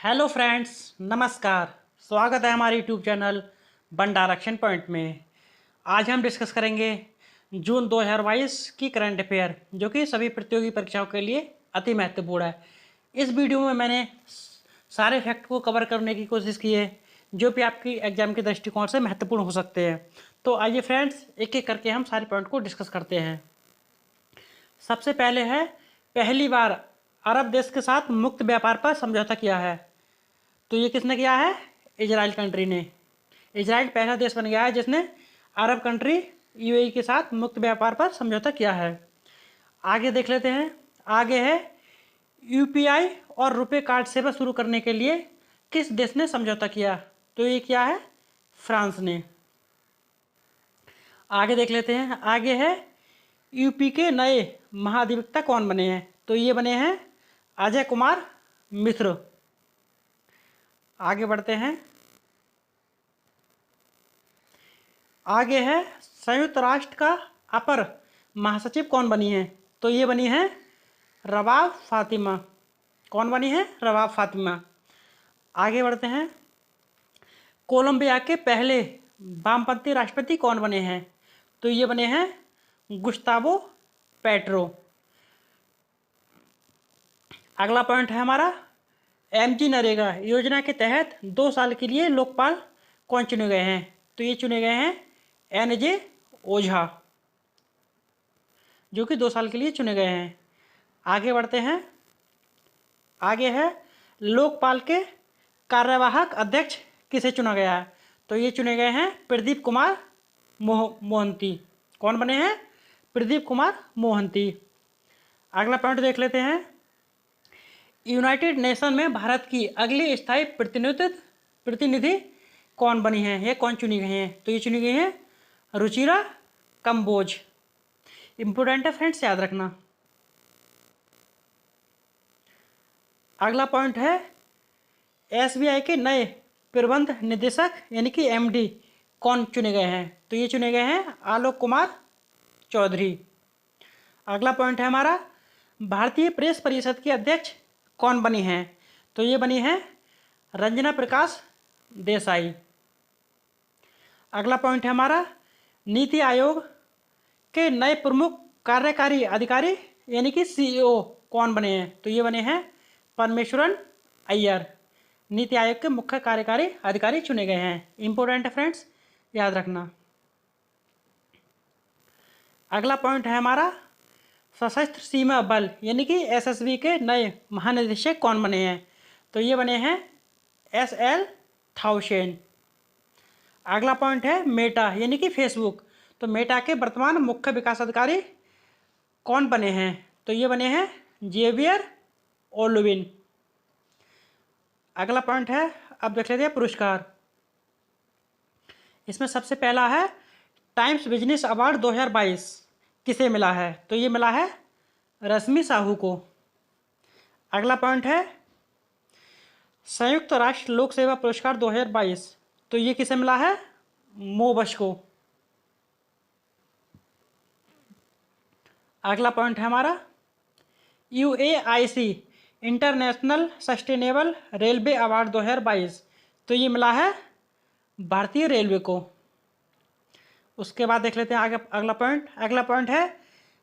Hello friends, नमस्कार। स्वागत है हमारे YouTube channel one direction point में। आज हम डिस्कस करेंगे जून 2022 की करंट अफेयर, जो कि सभी प्रतियोगी परीक्षाओं के लिए अति महत्वपूर्ण है। इस वीडियो में मैंने सारे फैक्ट को कवर करने की कोशिश की है जो भी आपकी एग्जाम के दृष्टिकोण से महत्वपूर्ण हो सकते हैं। तो आइए फ्रेंड्स, एक एक करके हम सारे पॉइंट को डिस्कस करते हैं। सबसे पहले है, पहली बार अरब देश के साथ मुक्त व्यापार पर समझौता किया है। तो ये किसने किया है? इजराइल कंट्री ने। इजराइल पहला देश बन गया है जिसने अरब कंट्री यूएई के साथ मुक्त व्यापार पर समझौता किया है। आगे देख लेते हैं। आगे है, यूपीआई और रुपए कार्ड सेवा शुरू करने के लिए किस देश ने समझौता किया? तो ये क्या है? फ्रांस ने। आगे देख लेते हैं। आगे है, यूपी के नए महाधिवक्ता कौन बने हैं? तो ये बने हैं अजय कुमार मिश्र। आगे बढ़ते हैं। आगे है, संयुक्त राष्ट्र का अपर महासचिव कौन बनी है? तो ये बनी है रबाब फातिमा। कौन बनी है? रबाब फातिमा। आगे बढ़ते हैं। कोलंबिया के पहले वामपंथी राष्ट्रपति कौन बने हैं? तो ये बने हैं गुस्तावो पेट्रो। अगला पॉइंट है हमारा, एमजी नरेगा योजना के तहत 2 साल के लिए लोकपाल कौन चुने गए हैं? तो ये चुने गए हैं एनजे ओझा, जो कि 2 साल के लिए चुने गए हैं। आगे बढ़ते हैं। आगे है, लोकपाल के कार्यवाहक अध्यक्ष किसे चुना गया है? तो ये चुने गए हैं प्रदीप कुमार मोहंती। कौन बने हैं? प्रदीप कुमार मोहंती। अगला पॉइंट देख लेते हैं। यूनाइटेड नेशन में भारत की अगली स्थायी प्रतिनिधि कौन बनी है? ये कौन चुनी गई हैं? तो ये चुनी गई हैं रुचिरा कंबोज। इंपोर्टेंट है फ्रेंड्स, याद रखना। अगला पॉइंट है, एसबीआई के नए प्रबंध निदेशक यानी कि एमडी कौन चुने गए हैं? तो ये चुने गए हैं आलोक कुमार चौधरी। अगला पॉइंट है हमारा, भारतीय प्रेस परिषद की अध्यक्ष कौन बनी हैं? तो ये बनी है रंजना प्रकाश देसाई। अगला पॉइंट है हमारा, नीति आयोग के नए प्रमुख कार्यकारी अधिकारी यानी कि सीईओ कौन बने हैं? तो ये बने हैं परमेश्वरन अय्यर। नीति आयोग के मुख्य कार्यकारी अधिकारी चुने गए हैं। इंपॉर्टेंट है फ्रेंड्स, याद रखना। अगला पॉइंट है हमारा, सशस्त्र सीमा बल यानी कि एसएसबी के नए महानिदेशक कौन बने हैं? तो ये बने हैं एसएल थाउसेन। अगला पॉइंट है, मेटा यानी कि फेसबुक। तो मेटा के वर्तमान मुख्य विकास अधिकारी कौन बने हैं? तो ये बने हैं जेवियर ओलुविन। अगला पॉइंट है, अब देख लेते हैं पुरस्कार। इसमें सबसे पहला है, टाइम्स बिजनेस अवार्ड 2022 किसे मिला है? तो ये मिला है रश्मि साहू को। अगला पॉइंट है, संयुक्त राष्ट्र लोक सेवा पुरस्कार 2022। तो ये किसे मिला है? मोबश को। अगला पॉइंट है हमारा, यूएआईसी इंटरनेशनल सस्टेनेबल रेलवे अवार्ड 2022। तो ये मिला है भारतीय रेलवे को। उसके बाद देख लेते हैं आगे अगला पॉइंट। अगला पॉइंट है,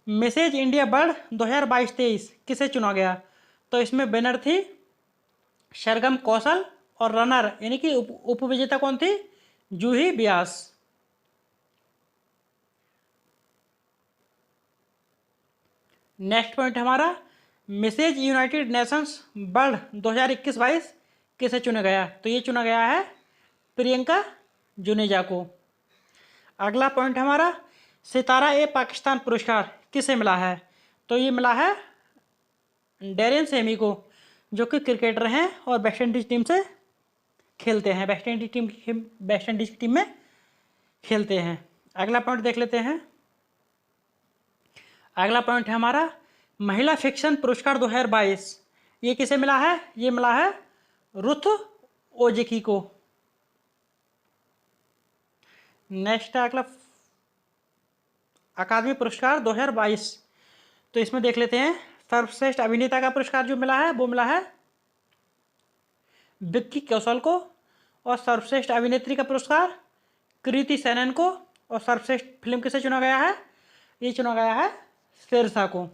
मैसेज इंडिया वर्ल्ड 2022-23 किसे चुना गया? तो इसमें विनर थी सरगम कौशल और रनर यानी कि उपविजेता कौन थी? जूही व्यास। नेक्स्ट पॉइंट हमारा, मैसेज यूनाइटेड नेशंस वर्ल्ड 2021-22 किसे चुना गया? तो ये चुना गया है प्रियंका जुनेजा को। अगला पॉइंट हमारा, सितारा ए पाकिस्तान पुरस्कार किसे मिला है? तो ये मिला है डेरेन सेमी को, जो कि क्रिकेटर हैं और वेस्ट इंडीज टीम से खेलते हैं। वेस्ट इंडीज टीम में खेलते हैं। अगला पॉइंट देख लेते हैं। अगला पॉइंट है हमारा, महिला फिक्शन पुरस्कार 2022 ये किसे मिला है? ये मिला है रुथ ओजेकी को। नेक्स्ट है अगला, अकादमी पुरस्कार 2022। तो इसमें देख लेते हैं, सर्वश्रेष्ठ अभिनेता का पुरस्कार जो मिला है वो मिला है विक्की कौशल को, और सर्वश्रेष्ठ अभिनेत्री का पुरस्कार कृति सेनन को, और सर्वश्रेष्ठ फिल्म किसे चुना गया है? ये चुना गया है शेरशाह को।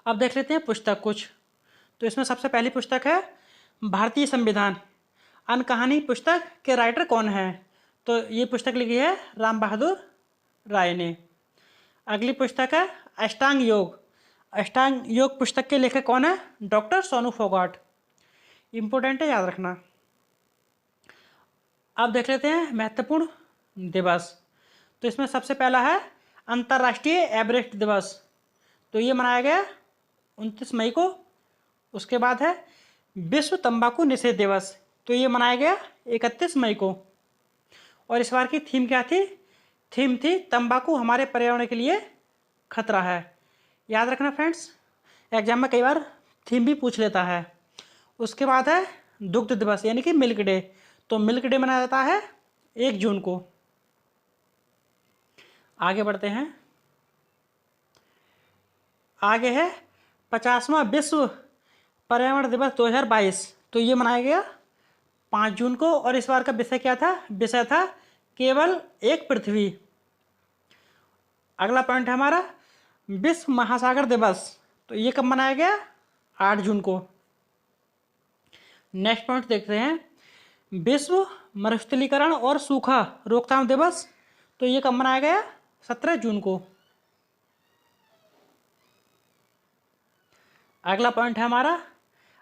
अब देख लेते हैं पुस्तक कुछ। तो इसमें सबसे पहली पुस्तक है भारतीय संविधान अन कहानी। पुस्तक के राइटर कौन है? तो ये पुस्तक लिखी है राम बहादुर राय ने। अगली पुस्तक है अष्टांग योग। अष्टांग योग पुस्तक के लेखक कौन है? डॉक्टर सोनू फोगाट। इंपॉर्टेंट है, याद रखना। अब देख लेते हैं महत्वपूर्ण दिवस। तो इसमें सबसे पहला है अंतर्राष्ट्रीय एवरेस्ट दिवस। तो ये मनाया गया 29 मई को। उसके बाद है विश्व तंबाकू निषेध दिवस। तो ये मनाया गया 31 मई को। और इस बार की थीम क्या थी? थीम थी तंबाकू हमारे पर्यावरण के लिए खतरा है। याद रखना फ्रेंड्स, एग्जाम में कई बार थीम भी पूछ लेता है। उसके बाद है दुग्ध दिवस यानी कि मिल्क डे। तो मिल्क डे मनाया जाता है 1 जून को। आगे बढ़ते हैं। आगे है 50वां विश्व पर्यावरण दिवस 2022। तो ये मनाया गया 5 जून को। और इस बार का विषय क्या था? विषय था केवल एक पृथ्वी। अगला पॉइंट है हमारा विश्व महासागर दिवस। तो ये कब मनाया गया? 8 जून को। नेक्स्ट पॉइंट देखते हैं विश्व मरुस्थलीकरण और सूखा रोकथाम दिवस। तो ये कब मनाया गया? 17 जून को। अगला पॉइंट है हमारा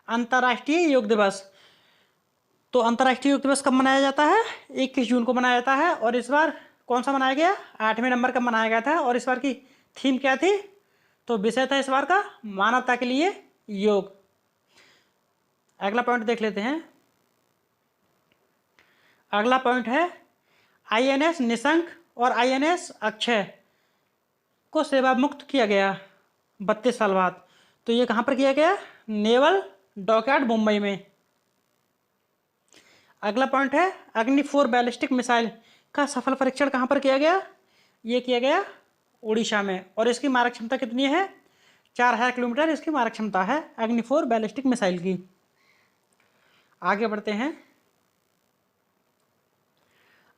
अंतर्राष्ट्रीय योग दिवस। तो अंतर्राष्ट्रीय योग दिवस कब मनाया जाता है? 21 जून को मनाया जाता है। और इस बार कौन सा मनाया गया? 8वें नंबर का मनाया गया था। और इस बार की थीम क्या थी? तो विषय था इस बार का मानवता के लिए योग। अगला पॉइंट देख लेते हैं। अगला पॉइंट है INS निशंक और INS अक्षय को सेवा मुक्त किया गया 32 साल बाद। तो ये कहाँ पर किया गया? नेवल डॉकयार्ड मुंबई में। अगला पॉइंट है अग्नि 4 बैलिस्टिक मिसाइल का सफल परीक्षण कहाँ पर किया गया? ये किया गया उड़ीसा में। और इसकी मारक क्षमता कितनी है? 4000 किलोमीटर इसकी मारक क्षमता है अग्नि 4 बैलिस्टिक मिसाइल की। आगे बढ़ते हैं।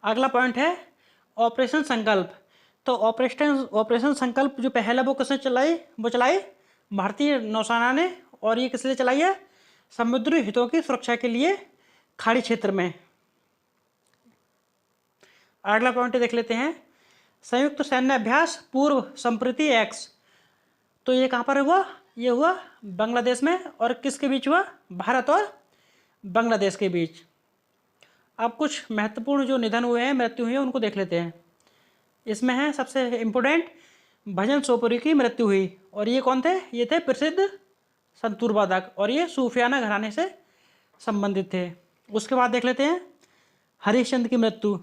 अगला पॉइंट है ऑपरेशन संकल्प। तो ऑपरेशन संकल्प जो पहला वो किसने चलाई? वो चलाई भारतीय नौसेना ने। और ये किस लिए चलाई है? समुद्री हितों की सुरक्षा के लिए खाड़ी क्षेत्र में। अगला पॉइंट देख लेते हैं संयुक्त सैन्य अभ्यास पूर्व संप्रति एक्स। तो ये कहाँ पर हुआ? ये हुआ बांग्लादेश में। और किसके बीच हुआ? भारत और बांग्लादेश के बीच। अब कुछ महत्वपूर्ण जो निधन हुए हैं, मृत्यु हुई है, उनको देख लेते हैं। इसमें है सबसे इम्पोर्टेंट भजन सोपुरी की मृत्यु हुई। और ये कौन थे? ये थे प्रसिद्ध संतूर वादक और ये सूफियाना घराने से संबंधित थे। उसके बाद देख लेते हैं हरीशचंद्र की मृत्यु।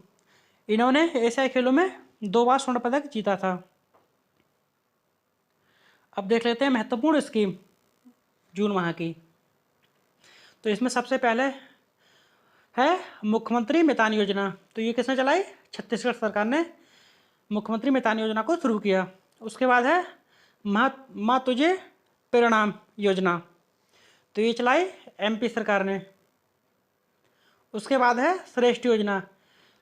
इन्होंने एशियाई खेलों में 2 बार स्वर्ण पदक जीता था। अब देख लेते हैं महत्वपूर्ण स्कीम जून माह की। तो इसमें सबसे पहले है मुख्यमंत्री मितान योजना। तो ये किसने चलाई? छत्तीसगढ़ सरकार ने मुख्यमंत्री मितान योजना को शुरू किया। उसके बाद है माँ तुझे परिणाम योजना। तो ये चलाई MP सरकार ने। उसके बाद है श्रेष्ठ योजना।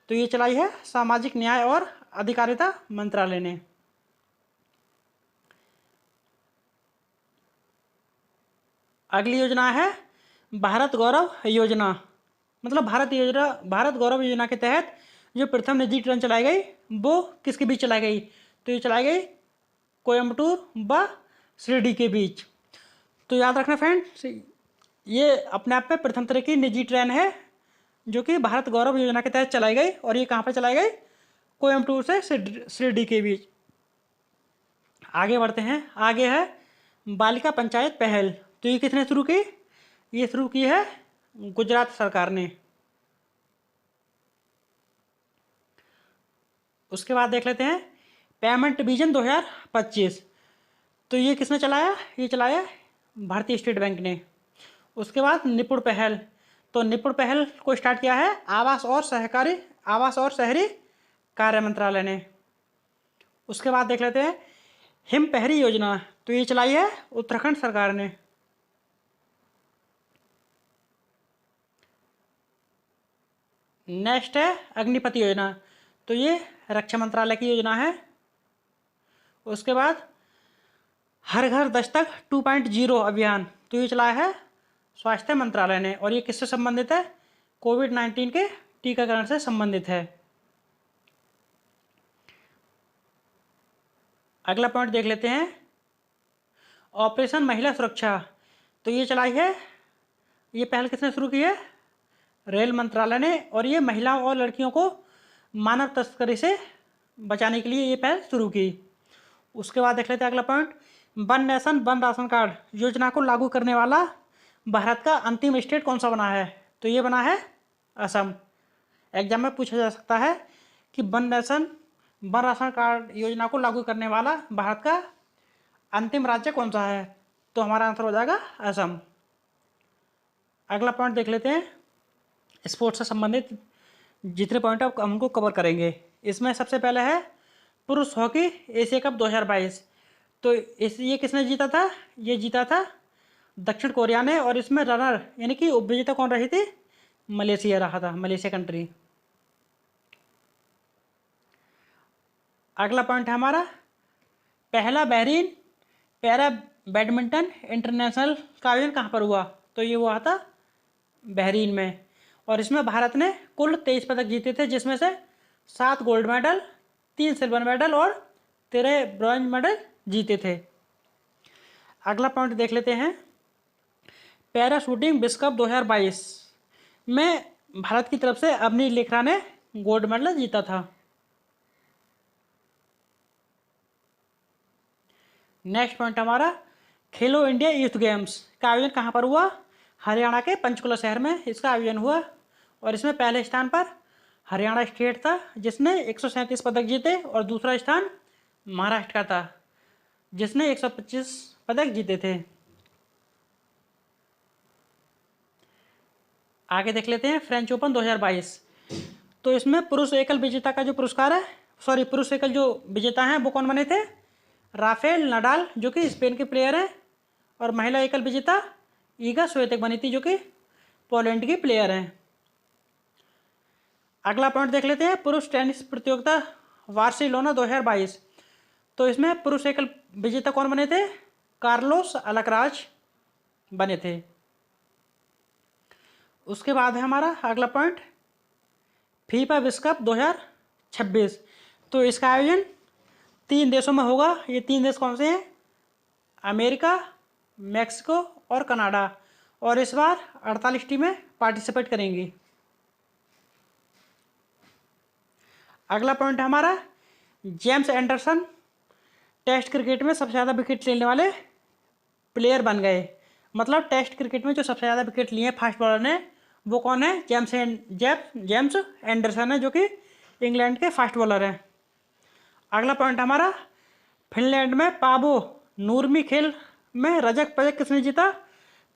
तो ये चलाई है सामाजिक न्याय और अधिकारिता मंत्रालय ने। अगली योजना है भारत गौरव योजना। मतलब भारत गौरव योजना के तहत जो प्रथम निजी ट्रेन चलाई गई वो किसके बीच चलाई गई? तो ये चलाई गई कोयम्बटूर व शिरडी के बीच। तो याद रखना फ्रेंड्स, ये अपने आप में प्रथम तरह की निजी ट्रेन है जो कि भारत गौरव योजना के तहत चलाई गई। और ये कहाँ पर चलाई गई? कोयम्बटूर से शिरडी के बीच। आगे बढ़ते हैं। आगे है बालिका पंचायत पहल। तो ये किसने शुरू की? ये शुरू की है गुजरात सरकार ने। उसके बाद देख लेते हैं पेमेंट विजन 2025। तो ये किसने चलाया? ये चलाया भारतीय स्टेट बैंक ने। उसके बाद निपुण पहल। तो निपुण पहल को स्टार्ट किया है आवास और शहरी कार्य मंत्रालय ने। उसके बाद देख लेते हैं हिम पहरी योजना। तो ये चलाई है उत्तराखंड सरकार ने। नेक्स्ट है अग्निपथ योजना, तो ये रक्षा मंत्रालय की योजना है। उसके बाद हर घर दस्तक 2.0 अभियान, तो ये चलाया है स्वास्थ्य मंत्रालय ने, और ये किससे संबंधित है? कोविड-19 के टीकाकरण से संबंधित है। अगला पॉइंट देख लेते हैं, ऑपरेशन महिला सुरक्षा, तो ये चलाई है, ये पहल किसने शुरू की है? रेल मंत्रालय ने, और ये महिलाओं और लड़कियों को मानव तस्करी से बचाने के लिए ये पहल शुरू की। उसके बाद देख लेते हैं अगला point, one nation one ration card योजना को लागू करने वाला भारत का अंतिम स्टेट कौन सा बना है? तो ये बना है असम। एग्जाम में पूछा जा सकता है कि one nation one ration card योजना को लागू करने वाला भारत का अंतिम राज्य कौन सा है? तो हमारा आंसर हो जाएगा असम। अगला पॉइंट देख लेते हैं, स्पोर्ट्स से संबंधित जितने पॉइंट आप हमको कवर करेंगे। इसमें सबसे पहले है पुरुष हॉकी एशिया कप 2022, तो ये किसने जीता था? ये जीता था दक्षिण कोरिया ने, और इसमें रनर यानी कि उपविजेता कौन रही थी? मलेशिया रहा था, मलेशिया कंट्री। अगला पॉइंट है हमारा, पहला बहरीन पैरा बैडमिंटन इंटरनेशनल का आयोजन कहाँ पर हुआ? तो ये हुआ था बहरीन में, और इसमें भारत ने कुल 23 पदक जीते थे, जिसमें से 7 गोल्ड मेडल, 3 सिल्वर मेडल और 13 ब्रॉन्ज मेडल जीते थे। अगला पॉइंट देख लेते हैं, पैरा शूटिंग विश्व कप 2022 में भारत की तरफ से अवनी लेखरा ने गोल्ड मेडल जीता था। नेक्स्ट पॉइंट हमारा, खेलो इंडिया यूथ गेम्स का आयोजन कहाँ पर हुआ? हरियाणा के पंचकुला शहर में इसका आयोजन हुआ, और इसमें पहले स्थान पर हरियाणा स्टेट था जिसने 137 पदक जीते, और दूसरा स्थान महाराष्ट्र का था जिसने 125 पदक जीते थे। आगे देख लेते हैं फ्रेंच ओपन 2022, तो इसमें पुरुष एकल विजेता का जो पुरस्कार है, पुरुष एकल जो विजेता हैं वो कौन बने थे? राफेल नडाल जो कि स्पेन के प्लेयर हैं, और महिला एकल विजेता ईगा स्विएतेक बनी थी जो कि पोलैंड की प्लेयर हैं। अगला पॉइंट देख लेते हैं, पुरुष टेनिस प्रतियोगिता बार्सिलोना 2022, तो इसमें पुरुष एकल विजेता कौन बने थे? कार्लोस अलकराज बने थे। उसके बाद है हमारा अगला पॉइंट, फीफा विश्व कप 2026, तो इसका आयोजन 3 देशों में होगा। ये 3 देश कौन से हैं? अमेरिका, मैक्सिको और कनाडा, और इस बार 48 टीमें पार्टिसिपेट करेंगी। अगला पॉइंट है हमारा, जेम्स एंडरसन टेस्ट क्रिकेट में सबसे ज़्यादा विकेट लेने वाले प्लेयर बन गए। मतलब टेस्ट क्रिकेट में जो सबसे ज़्यादा विकेट लिए फास्ट बॉलर ने वो कौन है? जेम्स एंडरसन है जो कि इंग्लैंड के फास्ट बॉलर हैं। अगला पॉइंट हमारा, फिनलैंड में पावो नूर्मी खेल में रजत पदक किसने जीता?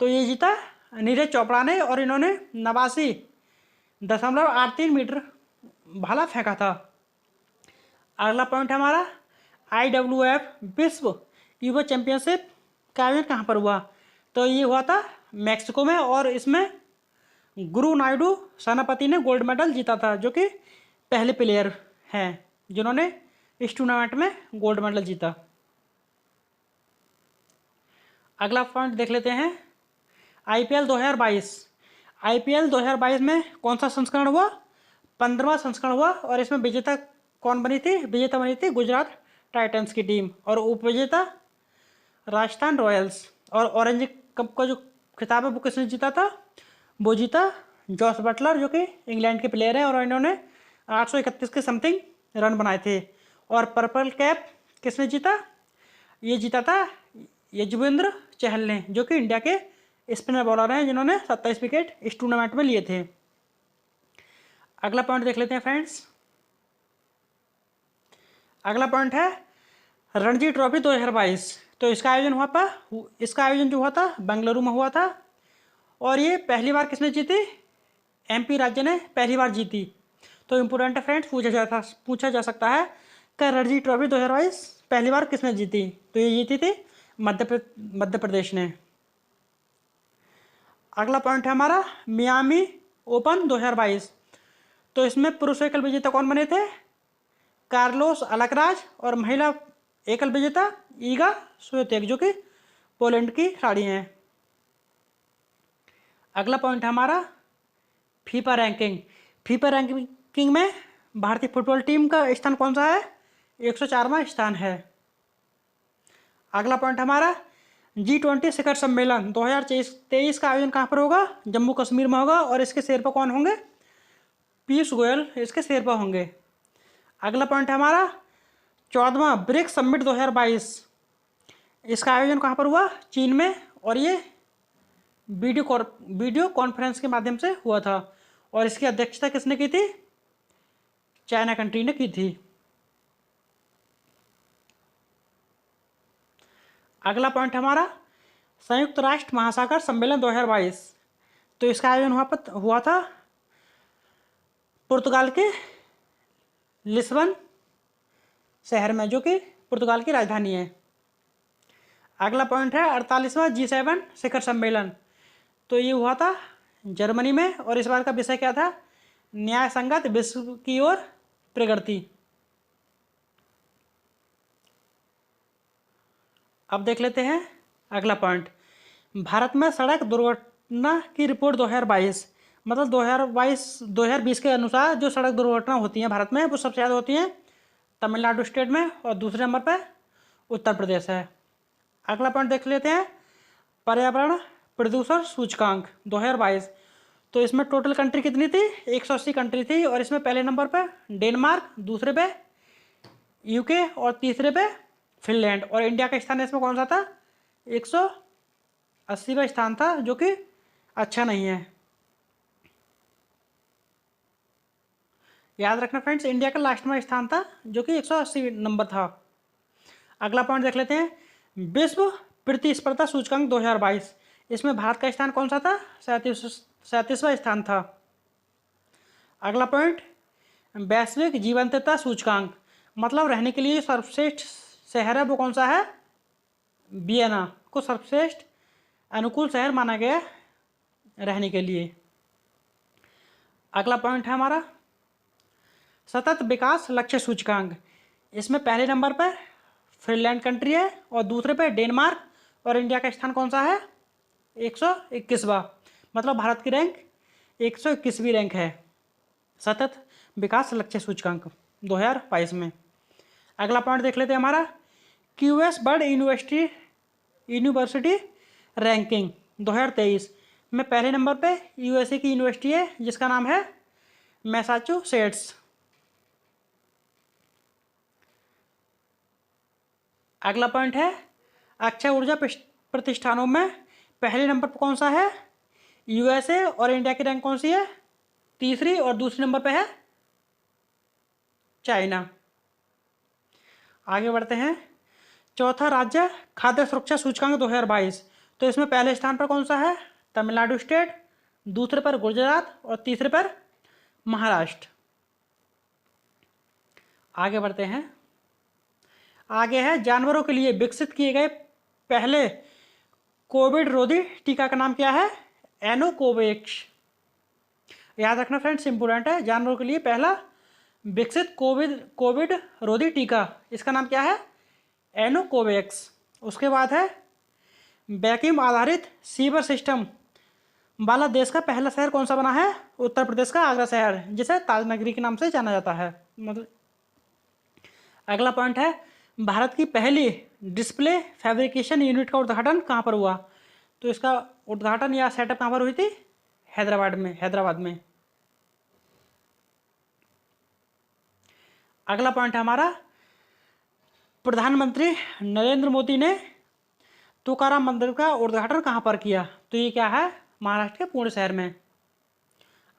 तो ये जीता नीरज चोपड़ा ने, और इन्होंने 89.83 मीटर भाला फेंका था। अगला पॉइंट हमारा, IWF विश्व युवा चैंपियनशिप का आयोजन कहाँ पर हुआ? तो ये हुआ था मैक्सिको में, और इसमें गुरु नायडू सेनापति ने गोल्ड मेडल जीता था जो कि पहले प्लेयर हैं जिन्होंने इस टूर्नामेंट में गोल्ड मेडल जीता। अगला पॉइंट देख लेते हैं, IPL 2022, IPL 2022 में कौन सा संस्करण हुआ? 15वां संस्करण हुआ, और इसमें विजेता कौन बनी थी? विजेता बनी थी गुजरात टाइटंस की टीम, और उपविजेता राजस्थान रॉयल्स। और ऑरेंज कप का जो खिताब है वो किसने जीता था? वो जीता जॉस बटलर जो कि इंग्लैंड के प्लेयर हैं, और इन्होंने 831 के समथिंग रन बनाए थे। और पर्पल कैप किसने जीता? ये जीता था यजुवेंद्र चहल ने जो कि इंडिया के स्पिनर बॉलर हैं जिन्होंने 27 विकेट इस टूर्नामेंट में लिए थे। अगला पॉइंट देख लेते हैं फ्रेंड्स, अगला पॉइंट है रणजी ट्रॉफी 2022, तो इसका आयोजन जो हुआ था बेंगलुरु में हुआ था, और ये पहली बार किसने जीती? MP राज्य ने पहली बार जीती। तो इम्पोर्टेंट है फ्रेंड्स, पूछा जा सकता है कि रणजी ट्रॉफी 2022 पहली बार किसने जीती? तो ये जीती थी मध्य प्रदेश ने। अगला पॉइंट है हमारा मियामी ओपन 2022, तो इसमें पुरुष एकल विजेता कौन बने थे? Carlos Alcaraz. और महिला एकल विजेता ईगा स्विएतेक, जो कि पोलैंड की खिलाड़ी हैं। अगला पॉइंट है हमारा फीफा रैंकिंग। फीफा रैंकिंग में भारतीय फुटबॉल टीम का स्थान कौन सा है? 104वां स्थान है। अगला पॉइंट हमारा G20 शिखर सम्मेलन 2023 का आयोजन कहाँ पर होगा? जम्मू कश्मीर में होगा। और इसके शेरपा कौन होंगे? पीयूष गोयल इसके शेरपा होंगे। अगला पॉइंट है हमारा 14वां ब्रिक्स समिट 2022। इसका आयोजन कहाँ पर हुआ? चीन में। और ये वीडियो कॉन्फ्रेंस के माध्यम से हुआ था। और इसकी अध्यक्षता किसने की थी? चाइना कंट्री ने की थी। अगला पॉइंट हमारा संयुक्त राष्ट्र महासागर सम्मेलन 2022। तो इसका आयोजन हुआ था पुर्तगाल के लिस्बन शहर में, जो कि पुर्तगाल की राजधानी है। अगला पॉइंट है 48वां G7 शिखर सम्मेलन। तो ये हुआ था जर्मनी में। और इस बार का विषय क्या था? न्याय संगत विश्व की ओर प्रगति। अब देख लेते हैं अगला पॉइंट, भारत में सड़क दुर्घटना की रिपोर्ट 2022। मतलब 2020 के अनुसार जो सड़क दुर्घटना होती हैं भारत में, वो सबसे ज़्यादा होती हैं तमिलनाडु स्टेट में। और दूसरे नंबर पर उत्तर प्रदेश है। अगला पॉइंट देख लेते हैं पर्यावरण प्रदूषण सूचकांक 2022। तो इसमें टोटल कंट्री कितनी थी? 180 कंट्री थी। और इसमें पहले नंबर पर डेनमार्क, दूसरे पे यूके और तीसरे पे फिनलैंड। और इंडिया का स्थान इसमें कौन सा था? 180वां स्थान था, जो कि अच्छा नहीं है। याद रखना फ्रेंड्स, इंडिया का लास्ट में स्थान था, जो कि 180 नंबर था। अगला पॉइंट देख लेते हैं विश्व प्रतिस्पर्धा सूचकांक 2022। इसमें भारत का स्थान कौन सा था? 37वां स्थान था। अगला पॉइंट वैश्विक जीवंतता सूचकांक। मतलब रहने के लिए सर्वश्रेष्ठ शहर है वो कौन सा है? वियना को सर्वश्रेष्ठ अनुकूल शहर माना गया रहने के लिए। अगला पॉइंट है हमारा सतत विकास लक्ष्य सूचकांक। इसमें पहले नंबर पर फिनलैंड कंट्री है और दूसरे पे डेनमार्क। और इंडिया का स्थान कौन सा है? 121वां। मतलब भारत की रैंक 121वीं रैंक है सतत विकास लक्ष्य सूचकांक 2022 में। अगला पॉइंट देख लेते हैं हमारा QS वर्ल्ड यूनिवर्सिटी रैंकिंग 2023 में पहले नंबर पे USA की यूनिवर्सिटी है, जिसका नाम है मैसाचुसेट्स। अगला पॉइंट है अक्षय ऊर्जा प्रतिष्ठानों में पहले नंबर पर कौन सा है? USA। और इंडिया की रैंक कौन सी है? तीसरी। और दूसरे नंबर पे है चाइना। आगे बढ़ते हैं चौथा राज्य खाद्य सुरक्षा सूचकांक 2022। तो इसमें पहले स्थान पर कौन सा है? तमिलनाडु स्टेट, दूसरे पर गुजरात और तीसरे पर महाराष्ट्र। आगे बढ़ते हैं। आगे है जानवरों के लिए विकसित किए गए पहले कोविड रोधी टीका का नाम क्या है? एनोकोवैक्स। याद रखना फ्रेंड्स, इंपोर्टेंट है। जानवरों के लिए पहला विकसित कोविड रोधी टीका, इसका नाम क्या है? एनोकोवैक्स। उसके बाद है वैक्यूम आधारित सीवर सिस्टम वाला देश का पहला शहर कौन सा बना है? उत्तर प्रदेश का आगरा शहर, जिसे ताजनगरी के नाम से जाना जाता है। मतलब अगला पॉइंट है भारत की पहली डिस्प्ले फैब्रिकेशन यूनिट का उद्घाटन कहाँ पर हुआ? तो इसका उद्घाटन या सेटअप कहाँ पर हुई थी? हैदराबाद में। अगला पॉइंट है हमारा प्रधानमंत्री नरेंद्र मोदी ने तुकाराम मंदिर का उद्घाटन कहाँ पर किया? तो ये क्या है? महाराष्ट्र के पुणे शहर में।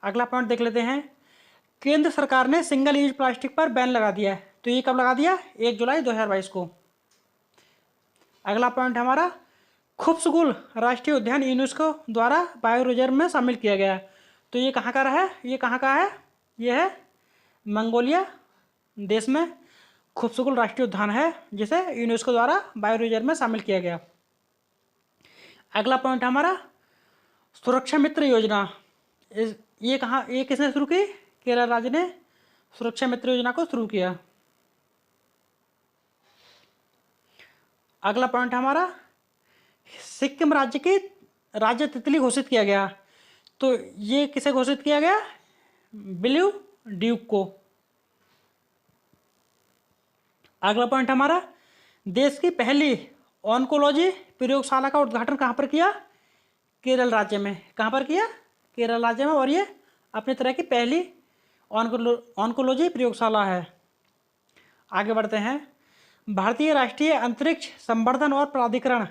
अगला पॉइंट देख लेते हैं केंद्र सरकार ने सिंगल यूज प्लास्टिक पर बैन लगा दिया है। तो ये कब लगा दिया? 1 जुलाई 2022 को। अगला पॉइंट हमारा खुप्सगुल राष्ट्रीय उद्यान यूनेस्को द्वारा बायो रिजर्व में शामिल किया गया है। तो ये कहाँ का है? ये कहाँ का है? ये है मंगोलिया देश में खुप्सगुल राष्ट्रीय उद्यान है, जिसे यूनेस्को द्वारा बायो रिजर्व में शामिल किया गया। अगला पॉइंट हमारा सुरक्षा मित्र योजना। ये किसने शुरू की? केरल राज्य ने सुरक्षा मित्र योजना को शुरू किया। अगला पॉइंट हमारा, सिक्किम राज्य तितली घोषित किया गया। तो ये किसे घोषित किया गया? ब्लू ड्यूक को। अगला पॉइंट हमारा, देश की पहली ऑन्कोलॉजी प्रयोगशाला का उद्घाटन कहाँ पर किया? केरल राज्य में। कहाँ पर किया? केरल राज्य में। और ये अपनी तरह की पहली ऑन्कोलॉजी प्रयोगशाला है। आगे बढ़ते हैं। भारतीय राष्ट्रीय अंतरिक्ष संवर्धन और प्राधिकरण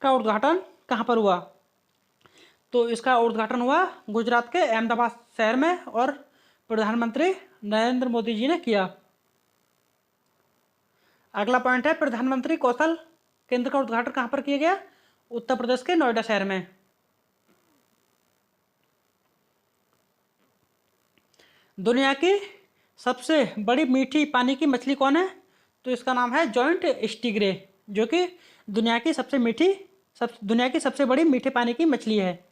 का उद्घाटन कहाँ पर हुआ? तो इसका उद्घाटन हुआ गुजरात के अहमदाबाद शहर में और प्रधानमंत्री नरेंद्र मोदी जी ने किया। अगला पॉइंट है, प्रधानमंत्री कौशल केंद्र का उद्घाटन कहाँ पर किया गया? उत्तर प्रदेश के नोएडा शहर में। दुनिया की सबसे बड़ी मीठी पानी की मछली कौन है? तो इसका नाम है जॉइंट स्टिग्रे, जो कि दुनिया की सबसे बड़ी मीठे पानी की मछली है।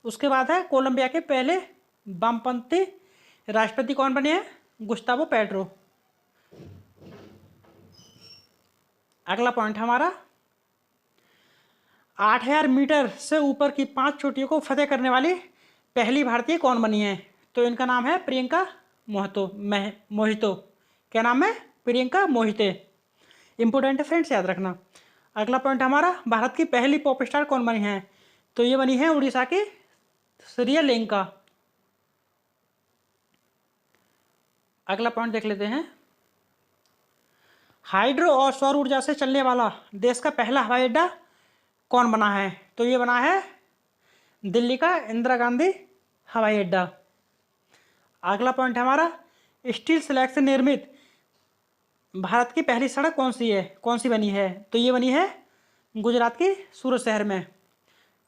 उसके बाद है, कोलंबिया के पहले वामपंथी राष्ट्रपति कौन बने हैं? Gustavo petro. अगला पॉइंट हमारा, 8000 मीटर से ऊपर की 5 चोटियों को फतेह करने वाली पहली भारतीय कौन बनी है? तो इनका नाम है प्रियंका मोहितो। क्या नाम है? प्रियंका मोहिते। इंपोर्टेंट है फ्रेंड्स, याद रखना। अगला पॉइंट हमारा, भारत की पहली पॉप स्टार कौन बनी है? तो ये बनी है उड़ीसा की श्रीयलेंका। अगला पॉइंट देख लेते हैं। हाइड्रो और सौर ऊर्जा से चलने वाला देश का पहला हवाई अड्डा कौन बना है? तो ये बना है दिल्ली का इंदिरा गांधी हवाई अड्डा। अगला पॉइंट हमारा, स्टील स्लैग से निर्मित भारत की पहली सड़क कौन सी बनी है? तो ये बनी है गुजरात की सूरत शहर में।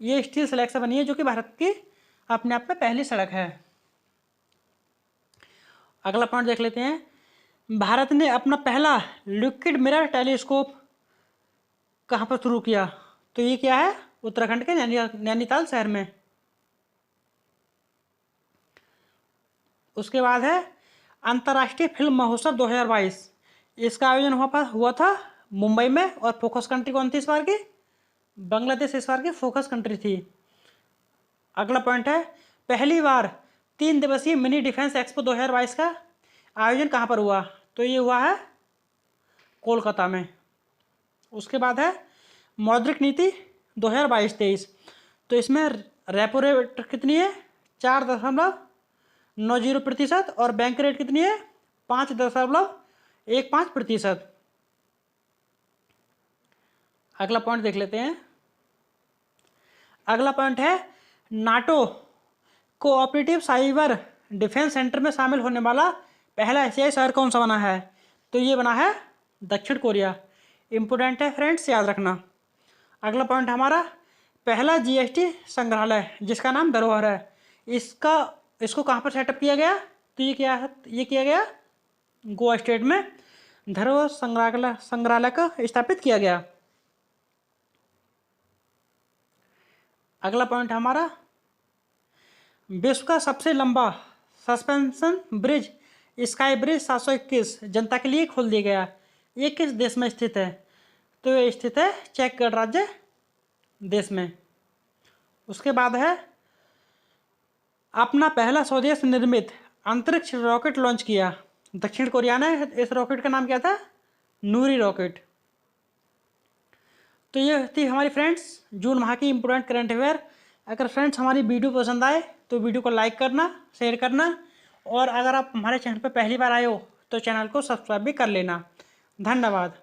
ये स्टील स्लैग से बनी है, जो कि भारत की अपने आप में पहली सड़क है। अगला पॉइंट देख लेते हैं। भारत ने अपना पहला लिक्विड मिरर टेलीस्कोप कहाँ पर शुरू किया? तो ये क्या है? उत्तराखंड के नैनीताल शहर में। उसके बाद है, अंतर्राष्ट्रीय फिल्म महोत्सव 2022। इसका आयोजन हुआ था मुंबई में। और फोकस कंट्री कौन थी इस बार की? बांग्लादेश इस बार की फोकस कंट्री थी। अगला पॉइंट है, पहली बार 3 दिवसीय मिनी डिफेंस एक्सपो 2022 का आयोजन कहाँ पर हुआ? तो ये हुआ है कोलकाता में। उसके बाद है, मौद्रिक नीति 2022-23। तो इसमें रेपो रेट कितनी है? 4.90% और बैंक रेट कितनी है? 5.15%। अगला पॉइंट देख लेते हैं। अगला पॉइंट है, NATO cooperative cyber defence centre में शामिल होने वाला पहला एशियाई शहर कौन सा बना है? तो ये बना है दक्षिण कोरिया। इंपोर्टेंट है फ्रेंड्स, याद रखना। अगला पॉइंट हमारा, पहला जीएसटी संग्रहालय जिसका नाम धरोहर है, इसको कहाँ पर सेटअप किया गया? तो ये किया गया गोवा स्टेट में धरोहर संग्रहालय का स्थापित किया गया। अगला पॉइंट हमारा, विश्व का सबसे लंबा सस्पेंशन ब्रिज स्काई ब्रिज 721 जनता के लिए खोल दिया गया। ये किस देश में स्थित है? तो ये स्थित है चेक गणराज्य देश में। उसके बाद है, अपना पहला स्वदेश निर्मित अंतरिक्ष रॉकेट लॉन्च किया दक्षिण कोरिया ने। इस रॉकेट का नाम क्या था? नूरी रॉकेट। तो ये थी हमारी फ्रेंड्स जून माह की इम्पोर्टेंट करंट अफेयर। अगर फ्रेंड्स हमारी वीडियो पसंद आए तो वीडियो को लाइक करना, शेयर करना, और अगर आप हमारे चैनल पर पहली बार आए हो तो चैनल को सब्सक्राइब भी कर लेना। धन्यवाद।